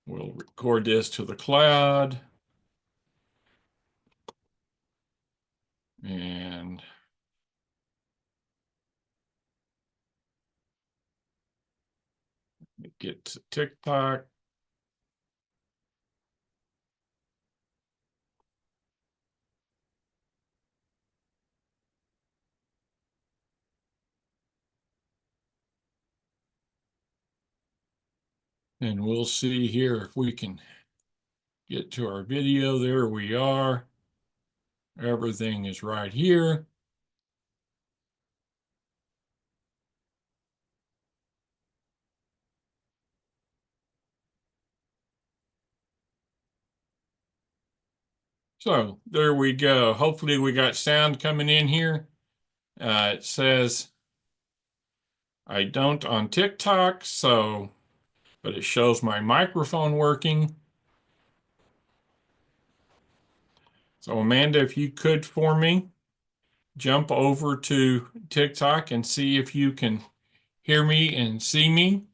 We'll record this to the cloud. And get to TikTok. And we'll see here if we can get to our video. There we are. Everything is right here. So there we go. Hopefully we got sound coming in here. It says I don't on TikTok, but it shows my microphone working. So Amanda, if you could for me, jump over to TikTok and see if you can hear me and see me.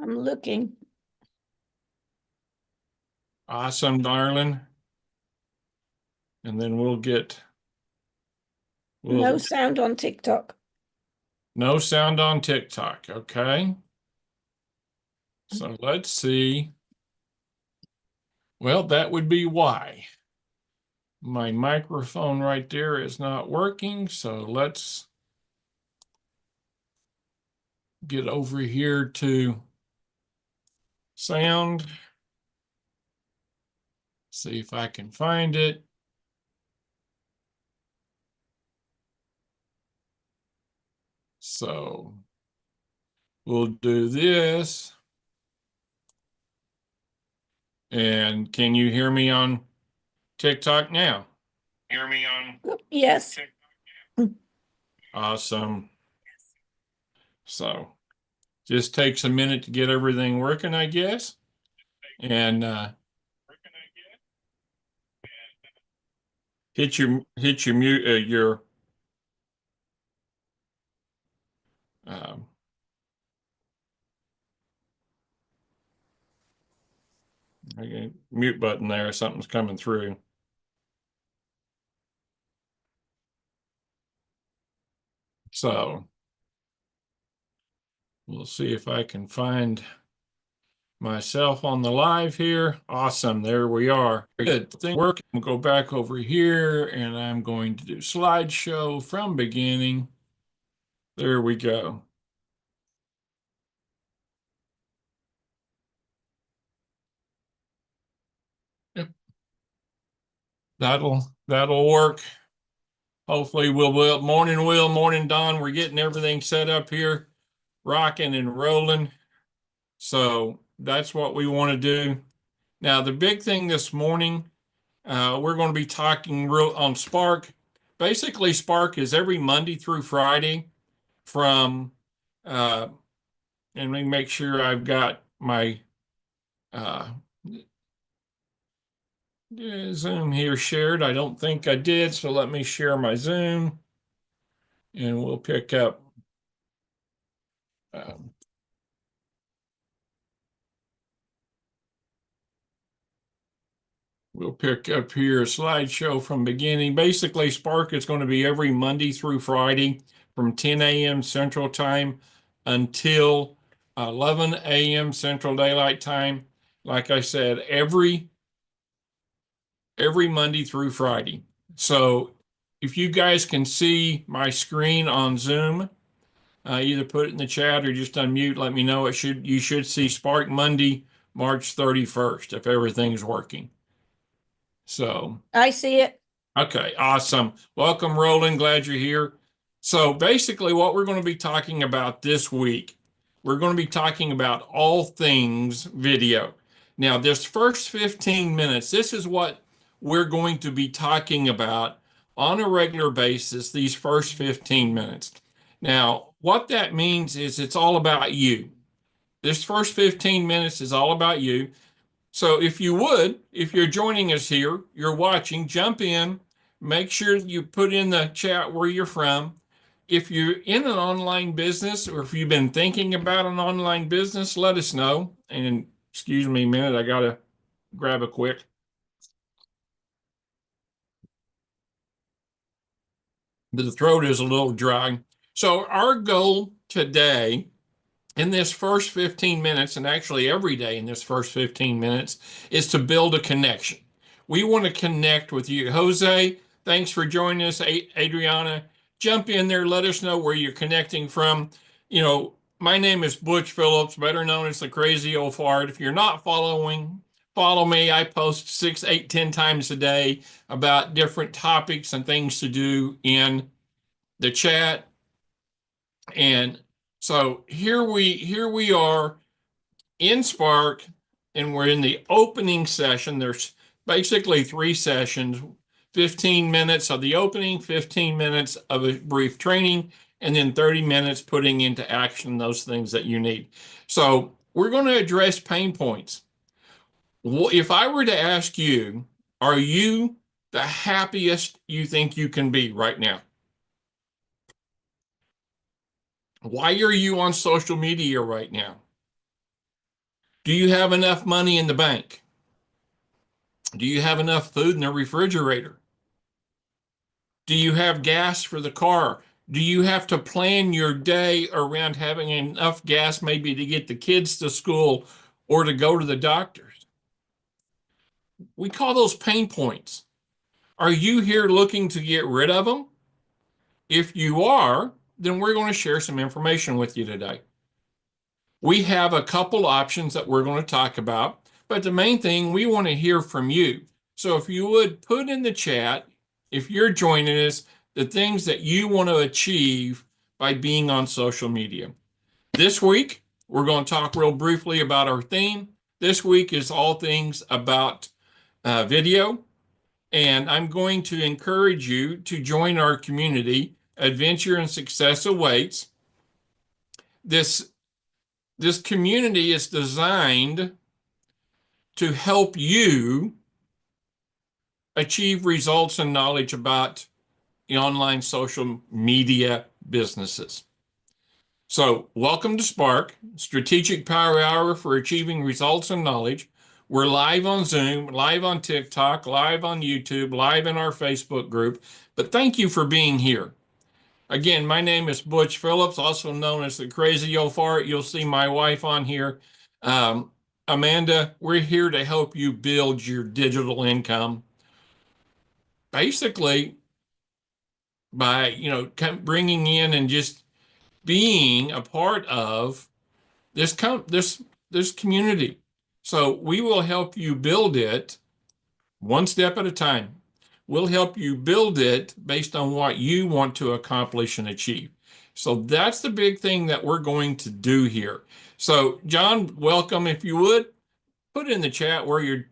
I'm looking. Awesome, darling. And then No sound on TikTok. No sound on TikTok, okay? So let's see. Well, that would be why. My microphone right there is not working, so let's get over here to sound. See if I can find it. So we'll do this. And can you hear me on TikTok now? Hear me on Yes. TikTok now? Awesome. So just takes a minute to get everything working, I guess. And hit your mute your mute button there. Something's coming through. So we'll see if I can find myself on the live here. Awesome. There we are. Good thing working. We'll go back over here and I'm going to do slideshow from beginning. There we go. Yep. That'll work. Hopefully morning Will, morning Don. We're getting everything set up here, rocking and rolling. So that's what we want to do. Now, the big thing this morning, we're going to be talking on Spark. Basically, Spark is every Monday through Friday from, and let me make sure I've got my Zoom here shared. I don't think I did, so let me share my Zoom and we'll pick up. We'll pick up here a slideshow from beginning. Basically, Spark is going to be every Monday through Friday from 10 a.m. Central Time until 11 a.m. Central Daylight Time. Like I said, every Monday through Friday. So if you guys can see my screen on Zoom, either put it in the chat or just unmute. Let me know. You should see Spark Monday, March 31st, if everything's working. So I see it. Okay, awesome. Welcome, Roland. Glad you're here. So basically what we're going to be talking about this week, we're going to be talking about all things video. Now, this first 15 minutes, this is what we're going to be talking about on a regular basis, these first 15 minutes. Now, what that means is it's all about you. This first 15 minutes is all about you. So if you're joining us here, you're watching, jump in, make sure you put in the chat where you're from, if you're in an online business or if you've been thinking about an online business, let us know. And excuse me a minute, I gotta grab a quick. The throat is a little dry. So our goal today in this first 15 minutes, and actually every day in this first 15 minutes, is to build a connection. We want to connect with you. Jose, thanks for joining us. Adriana, jump in there. Let us know where you're connecting from. My name is Butch Phillips, better known as the Crazy Old Fart. If you're not following, follow me. I post 6, 8, 10 times a day about different topics and things to do in the chat. And so here we are in Spark, and we're in the opening session. There's basically 3 sessions, 15 minutes of the opening, 15 minutes of a brief training, and then 30 minutes putting into action those things that you need. So we're going to address pain points. If I were to ask you, are you the happiest you think you can be right now? Why are you on social media right now? Do you have enough money in the bank? Do you have enough food in the refrigerator? Do you have gas for the car? Do you have to plan your day around having enough gas maybe to get the kids to school or to go to the doctors? We call those pain points. Are you here looking to get rid of them? If you are, then we're going to share some information with you today. We have a couple options that we're going to talk about, but the main thing, we want to hear from you. So if you would put in the chat, if you're joining us, the things that you want to achieve by being on social media. This week, we're going to talk real briefly about our theme. This week is all things about video. And I'm going to encourage you to join our community. Adventure and Success Awaits. This community is designed to help you achieve results and knowledge about the online social media businesses. So welcome to Spark, Strategic Power Hour for Achieving Results and Knowledge. We're live on Zoom, live on TikTok, live on YouTube, live in our Facebook group. But thank you for being here. Again, my name is Butch Phillips, also known as the Crazy Old Fart. You'll see my wife on here. Amanda, we're here to help you build your digital income. Basically, by bringing in and just being a part of this community. So we will help you build it one step at a time. We'll help you build it based on what you want to accomplish and achieve. So that's the big thing that we're going to do here. So John, welcome. If you would, put in the chat where you're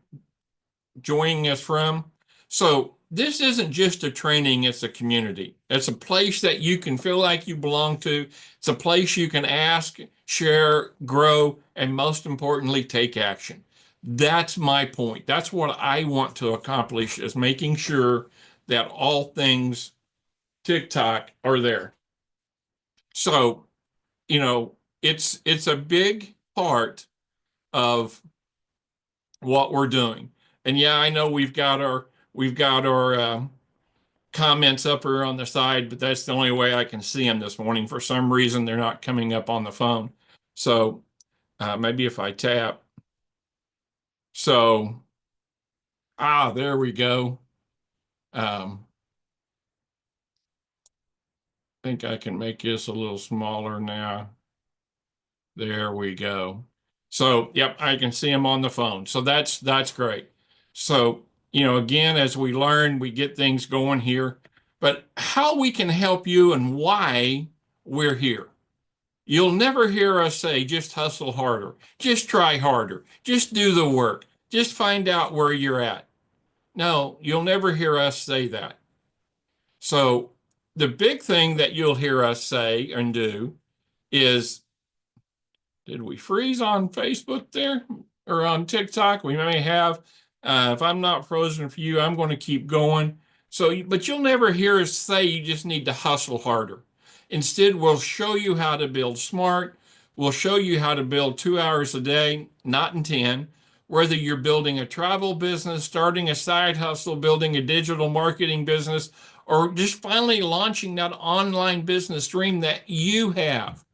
joining us from. So this isn't just a training, it's a community. It's a place that you can feel like you belong to. It's a place you can ask, share, grow, and most importantly, take action. That's my point. That's what I want to accomplish, is making sure that all things TikTok are there. So, it's a big part of what we're doing. And yeah, I know we've got our comments up here on the side, but that's the only way I can see them this morning. For some reason, they're not coming up on the phone. So maybe if I tap. So, there we go. I think I can make this a little smaller now. There we go. So, yep, I can see them on the phone. So that's great. So, again, as we learn, we get things going here. But how we can help you and why we're here. You'll never hear us say, just hustle harder, just try harder, just do the work, just find out where you're at. No, you'll never hear us say that. So the big thing that you'll hear us say and do is, did we freeze on Facebook there or on TikTok? We may have. If I'm not frozen for you, I'm going to keep going. So, but you'll never hear us say you just need to hustle harder. Instead, we'll show you how to build smart. We'll show you how to build 2 hours a day, not in 10. Whether you're building a travel business, starting a side hustle, building a digital marketing business, or just finally launching that online business dream that you have,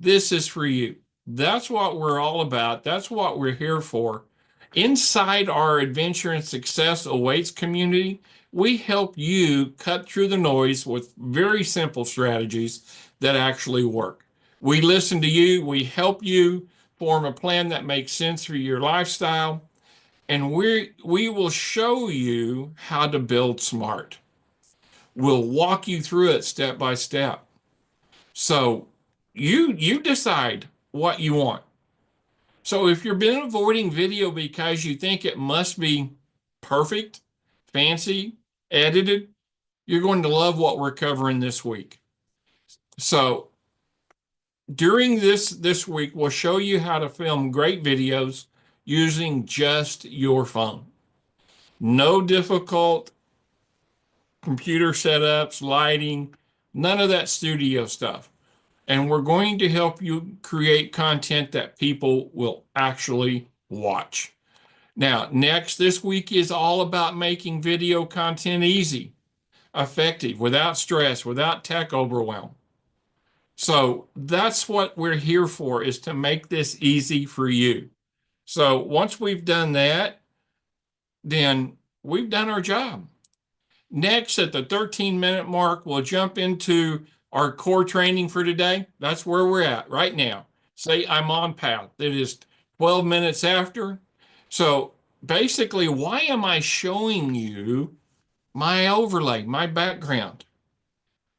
this is for you. That's what we're all about. That's what we're here for. Inside our Adventure and Success Awaits community, we help you cut through the noise with very simple strategies that actually work. We listen to you, we help you form a plan that makes sense for your lifestyle, and we will show you how to build smart. We'll walk you through it step by step. So you decide what you want. So if you've been avoiding video because you think it must be perfect, fancy, edited, you're going to love what we're covering this week. So during this week, we'll show you how to film great videos using just your phone. No difficult computer setups, lighting, none of that studio stuff. And we're going to help you create content that people will actually watch. Now, next, this week is all about making video content easy, effective, without stress, without tech overwhelm. So that's what we're here for, is to make this easy for you. So once we've done that, then we've done our job. Next, at the 13-minute mark, we'll jump into our core training for today. That's where we're at right now. Say I'm on path. It is 12 minutes after. So basically, why am I showing you my overlay, my background?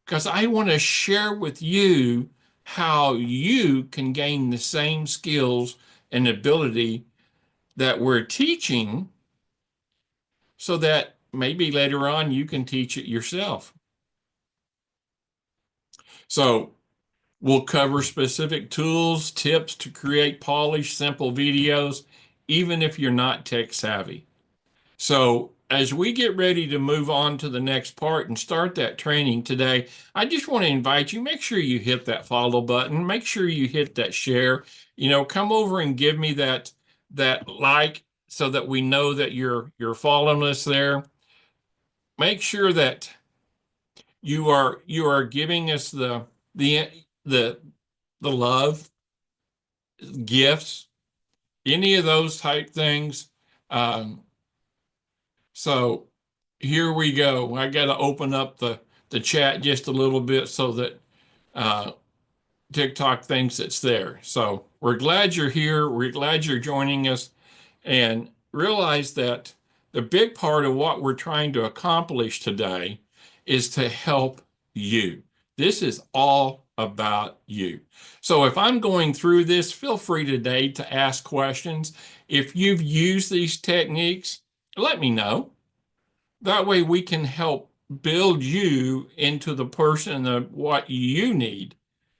Because I want to share with you how you can gain the same skills and ability that we're teaching, so that maybe later on you can teach it yourself. So we'll cover specific tools, tips to create polished, simple videos, even if you're not tech savvy. So as we get ready to move on to the next part and start that training today, I just want to invite you, make sure you hit that follow button, make sure you hit that share, come over and give me that like, so that we know that you're following us there. Make sure that you are giving us the the love, gifts, any of those type things. So here we go. I got to open up the chat just a little bit so that TikTok thinks it's there. So we're glad you're here. We're glad you're joining us, and realize that the big part of what we're trying to accomplish today is to help you. This is all about you. So if I'm going through this, feel free today to ask questions. If you've used these techniques, let me know. That way we can help build you into the person of what you need,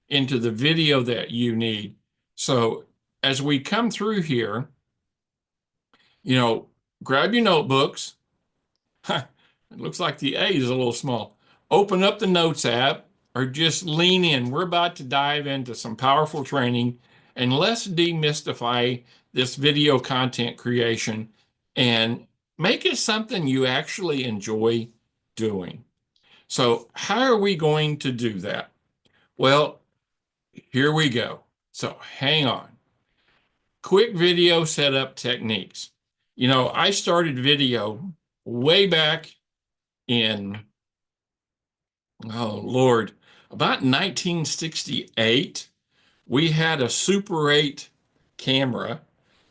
into the video that you need. So as we come through here, grab your notebooks. It looks like the A is a little small. Open up the Notes app or just lean in. We're about to dive into some powerful training, and let's demystify this video content creation and make it something you actually enjoy doing. So how are we going to do that? Well, here we go. So hang on. Quick video setup techniques. I started video way back in, oh Lord, about 1968. We had a Super 8 camera.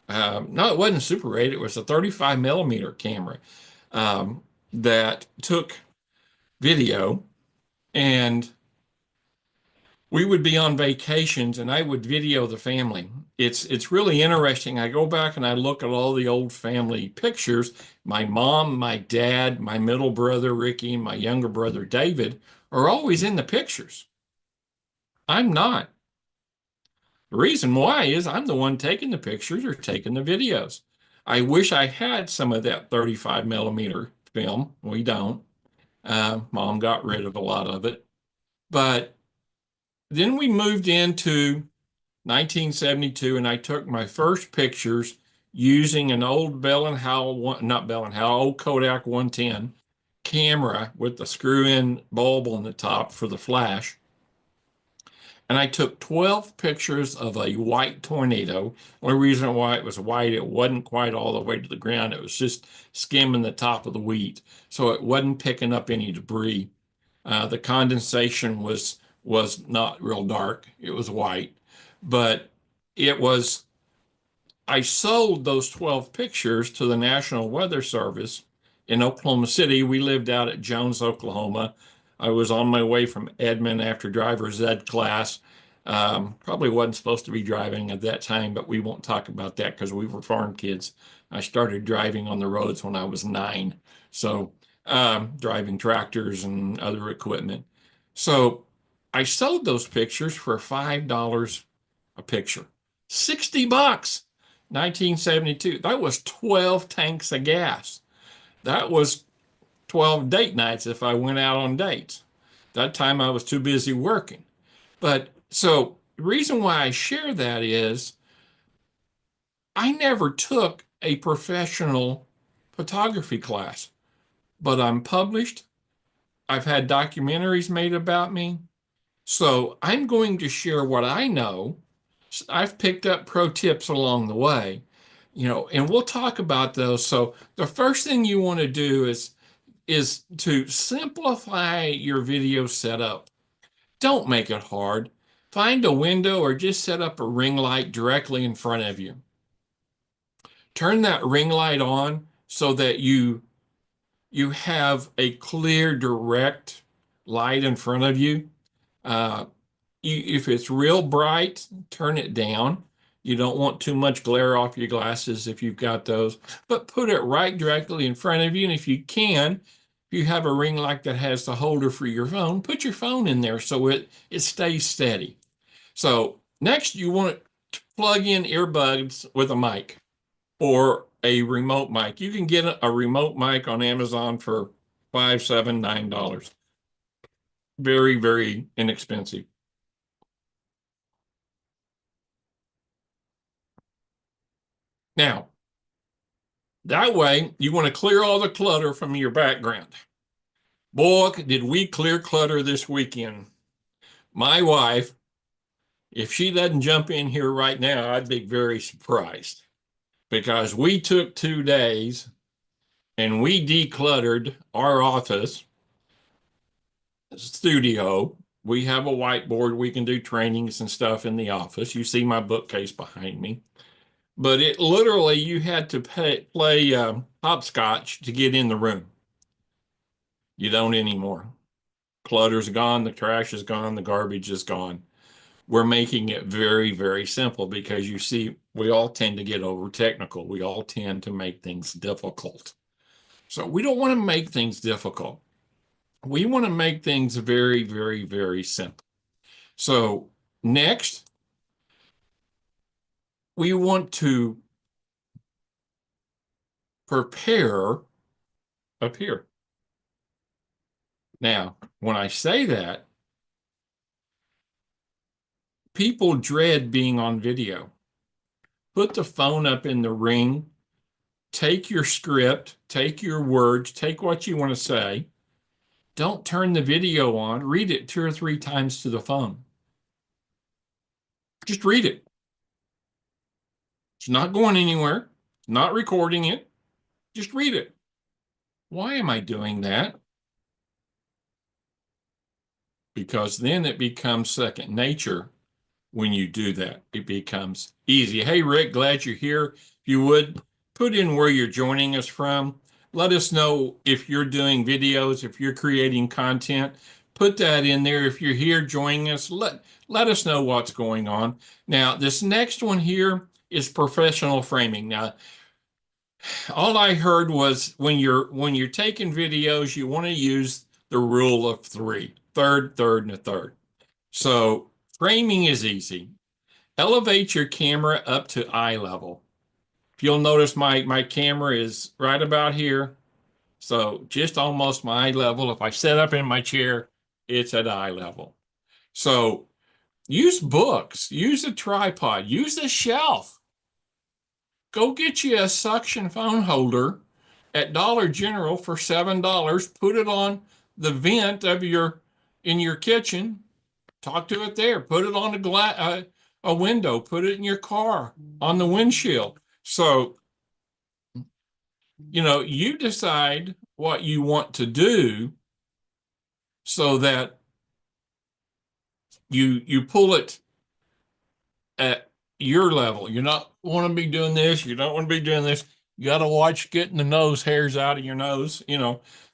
No, it wasn't a Super 8. It was a 35 millimeter camera that took video, and we would be on vacations and I would video the family. It's really interesting. I go back and I look at all the old family pictures. My mom, my dad, my middle brother, Ricky, and my younger brother, David, are always in the pictures. I'm not. The reason why is I'm the one taking the pictures or taking the videos. I wish I had some of that 35 millimeter film. We don't. Mom got rid of a lot of it. But then we moved into 1972, and I took my first pictures using an old Bell and Howell, not Bell and Howell, old Kodak 110 camera with the screw-in bulb on the top for the flash. And I took 12 pictures of a white tornado. Only reason why it was white, it wasn't quite all the way to the ground. It was just skimming the top of the wheat. So it wasn't picking up any debris. The condensation was not real dark. It was white, but it was, I sold those 12 pictures to the National Weather Service in Oklahoma City. We lived out at Jones, Oklahoma. I was on my way from Edmond after driver's ed class. Probably wasn't supposed to be driving at that time, but we won't talk about that because we were farm kids. I started driving on the roads when I was 9. So driving tractors and other equipment. So I sold those pictures for $5 a picture. 60 bucks. 1972. That was 12 tanks of gas. That was 12 date nights if I went out on dates. That time I was too busy working. But so the reason why I share that is I never took a professional photography class, but I'm published. I've had documentaries made about me. So I'm going to share what I know. I've picked up pro tips along the way, and we'll talk about those. So the first thing you want to do is to simplify your video setup. Don't make it hard. Find a window or just set up a ring light directly in front of you. Turn that ring light on so that you have a clear, direct light in front of you. Uh, if it's real bright, turn it down. You don't want too much glare off your glasses if you've got those, but put it right directly in front of you. And if you can, if you have a ring light that has the holder for your phone, put your phone in there so it stays steady. So next, you want to plug in earbuds with a mic or a remote mic. You can get a remote mic on Amazon for $5, $7, $9. Very, very inexpensive. Now, that way, you want to clear all the clutter from your background. Boy, did we clear clutter this weekend. My wife, if she doesn't jump in here right now, I'd be very surprised because we took 2 days and we decluttered our office studio. We have a whiteboard. We can do trainings and stuff in the office. You see my bookcase behind me. But it literally, you had to play hopscotch to get in the room. You don't anymore. Clutter's gone, the trash is gone, the garbage is gone. We're making it very, very simple because you see, we all tend to get over technical. We all tend to make things difficult. So we don't want to make things difficult. We want to make things very, very, very simple. So next, we want to prepare up here. Now, when I say that, people dread being on video. Put the phone up in the ring, take your script, take your words, take what you want to say. Don't turn the video on. Read it 2 or 3 times to the phone. Just read it. It's not going anywhere. It's not recording it. Just read it. Why am I doing that? Because then it becomes second nature when you do that. It becomes easy. Hey, Rick, glad you're here. If you would, put in where you're joining us from. Let us know if you're doing videos, if you're creating content. Put that in there. If you're here joining us, let us know what's going on. Now, this next one here is professional framing. Now, all I heard was when you're taking videos, you want to use the rule of 3, third, third, and a third. So framing is easy. Elevate your camera up to eye level. If you'll notice, my camera is right about here. So just almost my eye level. If I set up in my chair, it's at eye level. So Use books, use a tripod, use a shelf. Go get you a suction phone holder at Dollar General for $7. Put it on the vent of in your kitchen. Talk to it there. Put it on a window. Put it in your car on the windshield. So, you decide what you want to do so that you pull it at your level. You not want to be doing this. You don't want to be doing this. You got to watch getting the nose hairs out of your nose.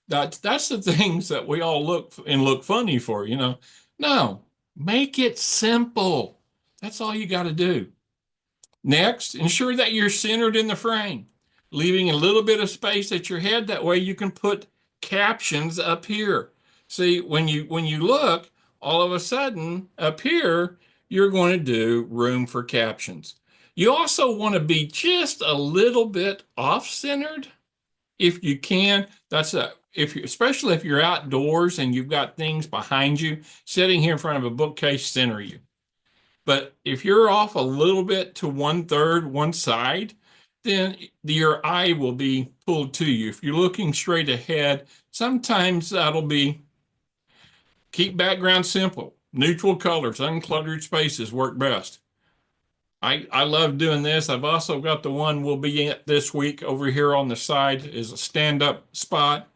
That's the things that we all look funny for. No, make it simple. That's all you got to do. Next, ensure that you're centered in the frame, leaving a little bit of space at your head. That way you can put captions up here. See, when you look, all of a sudden up here, you're going to do room for captions. You also want to be just a little bit off-centered if you can. Especially if you're outdoors and you've got things behind you, sitting here in front of a bookcase, center you. But if you're off a little bit to 1/3, one side, then your eye will be pulled to you. If you're looking straight ahead, sometimes that'll be keep background simple. Neutral colors, uncluttered spaces work best. I love doing this. I've also got the one we'll be at this week over here on the side is a stand-up spot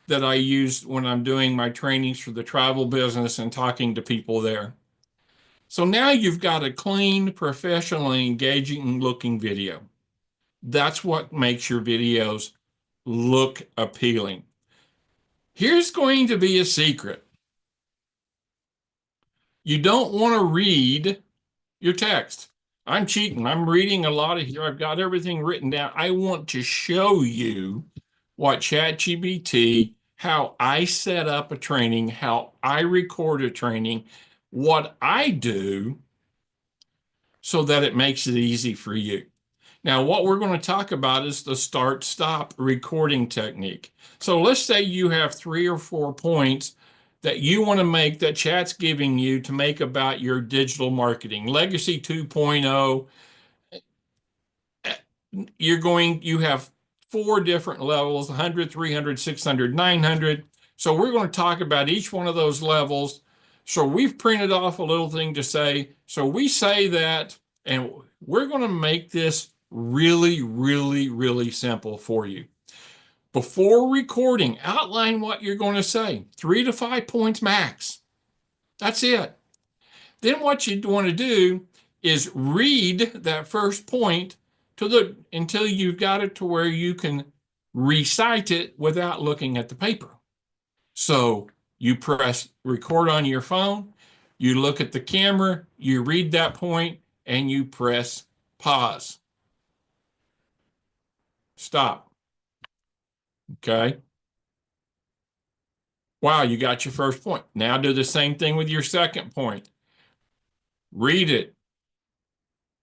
that I use when I'm doing my trainings for the travel business and talking to people there. So now you've got a clean, professionally engaging looking video. That's what makes your videos look appealing. Here's going to be a secret. You don't want to read your text. I'm cheating. I'm reading a lot of here. I've got everything written down. I want to show you what ChatGPT, how I set up a training, how I record a training, what I do so that it makes it easy for you. Now, what we're going to talk about is the start-stop recording technique. So let's say you have 3 or 4 points that you want to make that chat's giving you to make about your digital marketing. Legacy 2.0, you have 4 different levels, 100, 300, 600, 900. So we're going to talk about each one of those levels. So we've printed off a little thing to say. So we say that, and we're going to make this really, really, really simple for you. Before recording, outline what you're going to say. 3 to 5 points max. That's it. Then what you want to do is read that first point until you've got it to where you can recite it without looking at the paper. So you press record on your phone, you look at the camera, you read that point, and you press pause. Stop. Okay. Wow, you got your first point. Now do the same thing with your second point. Read it.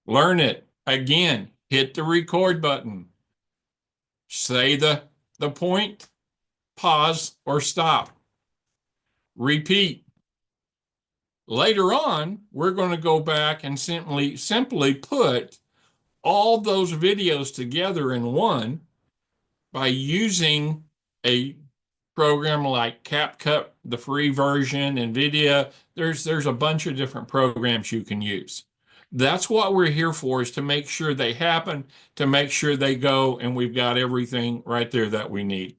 Learn it. Again, hit the record button. Say the point, pause, or stop. Repeat. Later on, we're going to go back and simply put all those videos together in one by using a program like CapCut, the free version, NVIDIA. There's a bunch of different programs you can use. That's what we're here for, is to make sure they happen, to make sure they go, and we've got everything right there that we need.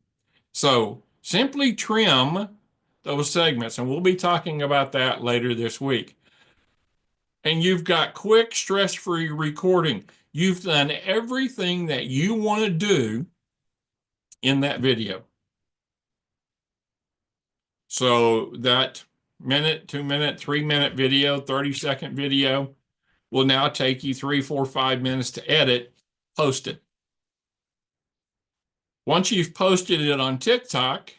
So simply trim those segments, and we'll be talking about that later this week. And you've got quick, stress-free recording. You've done everything that you want to do in that video. So that minute, 2-minute, 3-minute video, 30-second video will now take you 3, 4, 5 minutes to edit, post it. Once you've posted it on TikTok,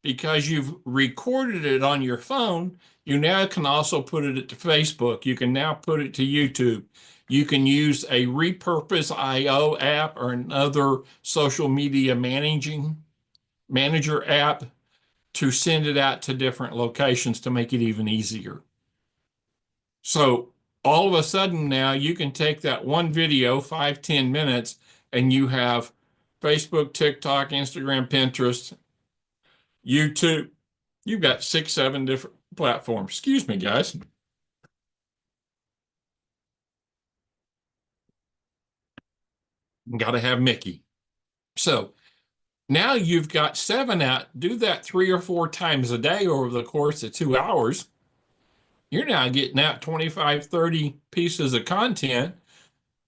because you've recorded it on your phone, you now can also put it to Facebook. You can now put it to YouTube. You can use a Repurpose.io app or another social media manager app to send it out to different locations to make it even easier. So all of a sudden now you can take that one video, 5-10 minutes, and you have Facebook, TikTok, Instagram, Pinterest, YouTube. You've got 6, 7 different platforms. Excuse me, guys. Got to have Mickey. So now you've got 7 out. Do that 3 or 4 times a day over the course of 2 hours. You're now getting out 25, 30 pieces of content.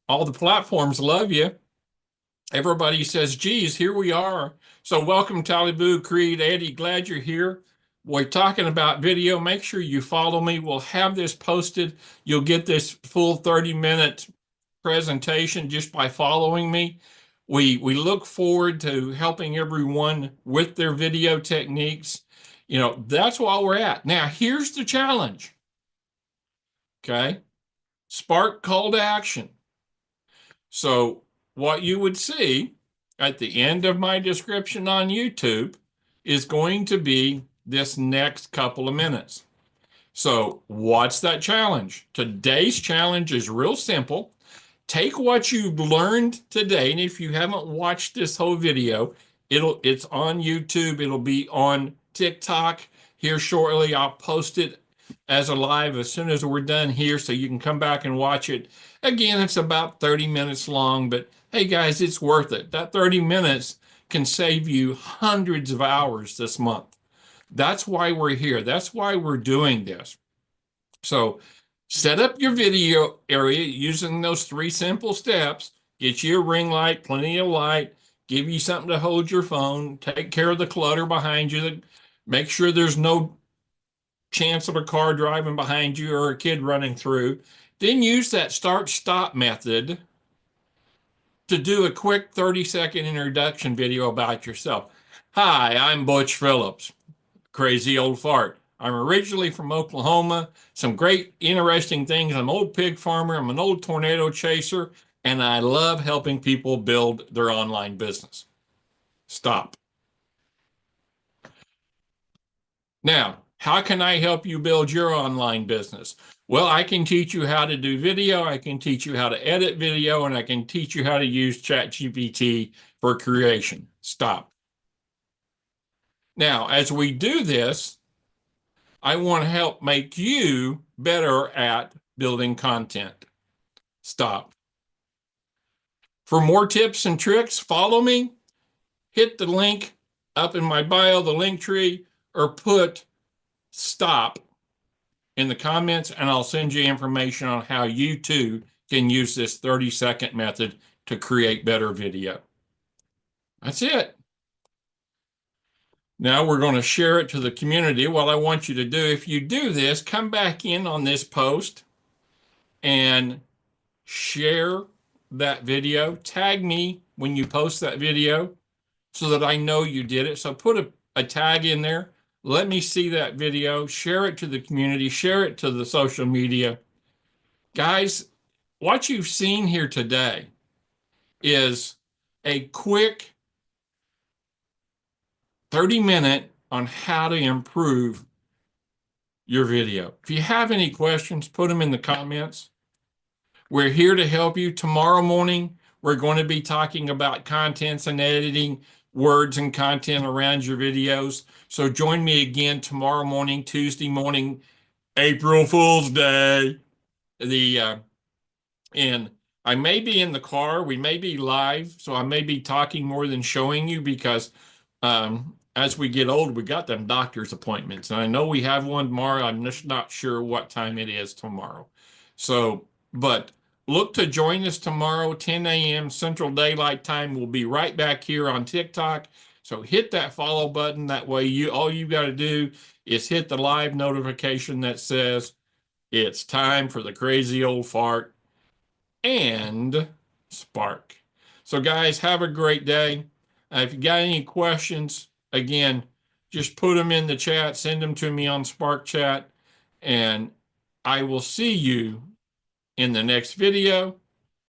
All the platforms love you. Everybody says, geez, here we are. So welcome, Talibou, Creed, Eddie, glad you're here. We're talking about video. Make sure you follow me. We'll have this posted. You'll get this full 30-minute presentation just by following me. We look forward to helping everyone with their video techniques. You know, that's what we're at. Now, here's the challenge. Okay. Spark call to action. So what you would see at the end of my description on YouTube is going to be this next couple of minutes. So what's that challenge? Today's challenge is real simple. Take what you've learned today, and if you haven't watched this whole video, it's on YouTube. It'll be on TikTok here shortly. I'll post it as a live as soon as we're done here, so you can come back and watch it. Again, it's about 30 minutes long, but hey guys, it's worth it. That 30 minutes can save you hundreds of hours this month. That's why we're here. That's why we're doing this. So set up your video area using those 3 simple steps. Get you a ring light, plenty of light, give you something to hold your phone, take care of the clutter behind you, make sure there's no chance of a car driving behind you or a kid running through. Then use that start-stop method to do a quick 30-second introduction video about yourself. Hi, I'm Butch Phillips, crazy old fart. I'm originally from Oklahoma. Some great, interesting things. I'm an old pig farmer. I'm an old tornado chaser, and I love helping people build their online business. Stop. Now, how can I help you build your online business? Well, I can teach you how to do video. I can teach you how to edit video, and I can teach you how to use ChatGPT for creation. Stop. Now, as we do this, I want to help make you better at building content. Stop. For more tips and tricks, follow me. Hit the link up in my bio, the link tree, or put stop in the comments, and I'll send you information on how you too can use this 30-second method to create better video. That's it. Now we're going to share it to the community. What I want you to do, if you do this, come back in on this post and share that video. Tag me when you post that video so that I know you did it. So put a tag in there. Let me see that video. Share it to the community. Share it to the social media. Guys, what you've seen here today is a quick 30-minute on how to improve your video. If you have any questions, put them in the comments. We're here to help you. Tomorrow morning, we're going to be talking about contents and editing words and content around your videos. So join me again tomorrow morning, Tuesday morning, April Fool's Day. And I may be in the car. We may be live, so I may be talking more than showing you because as we get old, we got them doctor's appointments. And I know we have one tomorrow. I'm just not sure what time it is tomorrow. So, but look to join us tomorrow, 10 a.m. Central Daylight Time. We'll be right back here on TikTok. So hit that follow button. That way, all you got to do is hit the live notification that says it's time for the crazy old fart and spark. So guys, have a great day. If you got any questions, again, just put them in the chat, send them to me on Spark Chat, and I will see you in the next video.